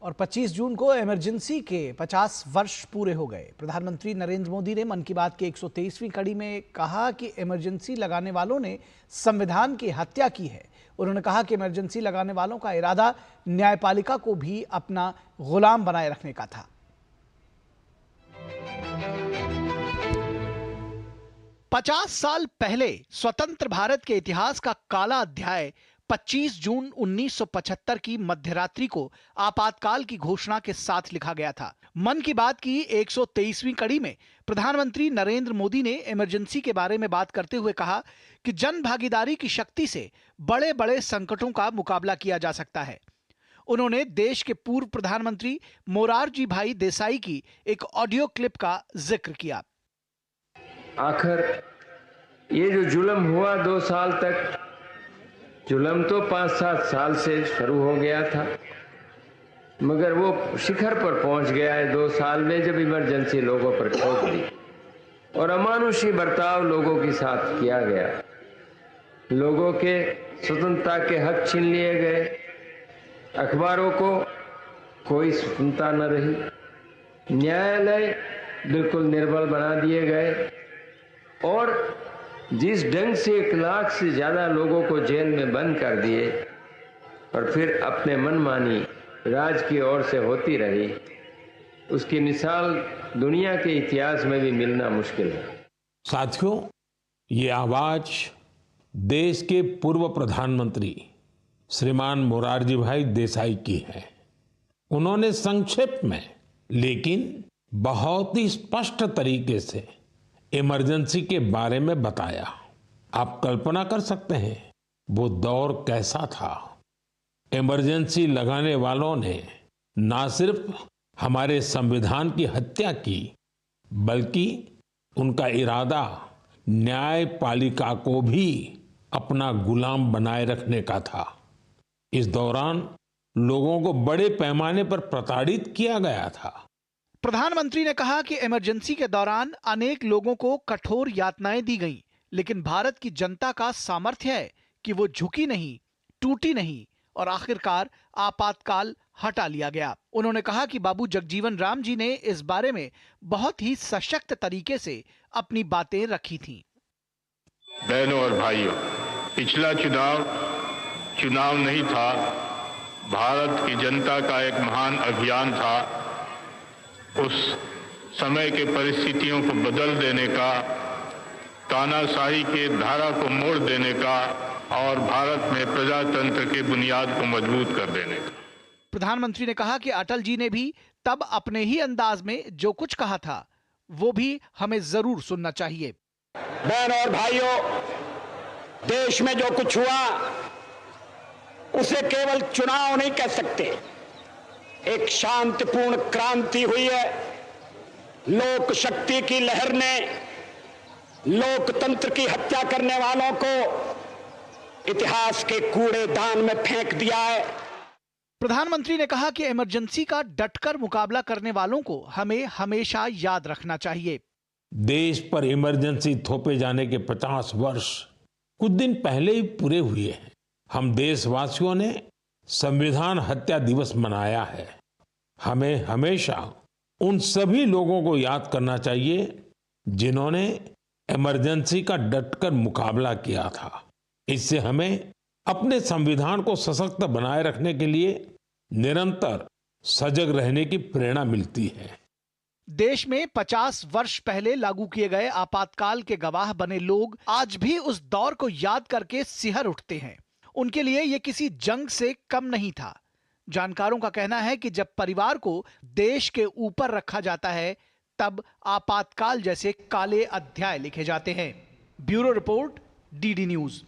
और 25 जून को इमरजेंसी के 50 वर्ष पूरे हो गए। प्रधानमंत्री नरेंद्र मोदी ने मन की बात की 123वीं कड़ी में कहा कि इमरजेंसी लगाने वालों ने संविधान की हत्या की है। उन्होंने कहा कि इमरजेंसी लगाने वालों का इरादा न्यायपालिका को भी अपना गुलाम बनाए रखने का था। 50 साल पहले स्वतंत्र भारत के इतिहास का काला अध्याय 25 जून 1975 की मध्यरात्रि को आपातकाल की घोषणा के साथ लिखा गया था। मन की बात की 123वीं कड़ी में प्रधानमंत्री नरेंद्र मोदी ने इमरजेंसी के बारे में बात करते हुए कहा कि जन भागीदारी की शक्ति से बड़े बड़े संकटों का मुकाबला किया जा सकता है। उन्होंने देश के पूर्व प्रधानमंत्री मोरारजी भाई देसाई की एक ऑडियो क्लिप का जिक्र किया। आखिर ये जो जुल्म हुआ 2 साल तक, जुल्म तो 5-7 साल से शुरू हो गया था, मगर वो शिखर पर पहुंच गया है 2 साल में जब इमरजेंसी लोगों पर थोप दी और अमानुषी बर्ताव लोगों के साथ किया गया। लोगों के स्वतंत्रता के हक छीन लिए गए, अखबारों को कोई स्वतंत्रता न रही, न्यायालय बिल्कुल निर्बल बना दिए गए और जिस ढंग से 1 लाख से ज्यादा लोगों को जेल में बंद कर दिए और फिर अपने मनमानी राज की ओर से होती रही, उसकी मिसाल दुनिया के इतिहास में भी मिलना मुश्किल है। साथियों, ये आवाज देश के पूर्व प्रधानमंत्री श्रीमान मोरारजी भाई देसाई की है। उन्होंने संक्षेप में लेकिन बहुत ही स्पष्ट तरीके से इमरजेंसी के बारे में बताया। आप कल्पना कर सकते हैं वो दौर कैसा था। इमरजेंसी लगाने वालों ने ना सिर्फ हमारे संविधान की हत्या की, बल्कि उनका इरादा न्यायपालिका को भी अपना गुलाम बनाए रखने का था। इस दौरान लोगों को बड़े पैमाने पर प्रताड़ित किया गया था। प्रधानमंत्री ने कहा कि इमरजेंसी के दौरान अनेक लोगों को कठोर यातनाएं दी गईं, लेकिन भारत की जनता का सामर्थ्य है कि वो झुकी नहीं, टूटी नहीं और आखिरकार आपातकाल हटा लिया गया। उन्होंने कहा कि बाबू जगजीवन राम जी ने इस बारे में बहुत ही सशक्त तरीके से अपनी बातें रखी थीं। बहनों और भाइयों, पिछला चुनाव नहीं था, भारत की जनता का एक महान अभियान था। उस समय के परिस्थितियों को बदल देने का, तानाशाही के धारा को मोड़ देने का और भारत में प्रजातंत्र के बुनियाद को मजबूत कर देने का। प्रधानमंत्री ने कहा कि अटल जी ने भी तब अपने ही अंदाज में जो कुछ कहा था वो भी हमें जरूर सुनना चाहिए। बहनों और भाइयों, देश में जो कुछ हुआ उसे केवल चुनाव नहीं कह सकते। एक शांतिपूर्ण क्रांति हुई है। लोक शक्ति की लहर ने लोकतंत्र की हत्या करने वालों को इतिहास के कूड़ेदान में फेंक दिया है। प्रधानमंत्री ने कहा कि इमरजेंसी का डटकर मुकाबला करने वालों को हमें हमेशा याद रखना चाहिए। देश पर इमरजेंसी थोपे जाने के 50 वर्ष कुछ दिन पहले ही पूरे हुए हैं। हम देशवासियों ने संविधान हत्या दिवस मनाया है। हमें हमेशा उन सभी लोगों को याद करना चाहिए जिन्होंने इमरजेंसी का डटकर मुकाबला किया था। इससे हमें अपने संविधान को सशक्त बनाए रखने के लिए निरंतर सजग रहने की प्रेरणा मिलती है। देश में 50 वर्ष पहले लागू किए गए आपातकाल के गवाह बने लोग आज भी उस दौर को याद करके सिहर उठते हैं। उनके लिए यह किसी जंग से कम नहीं था। जानकारों का कहना है कि जब परिवार को देश के ऊपर रखा जाता है, तब आपातकाल जैसे काले अध्याय लिखे जाते हैं। Bureau report, DD news.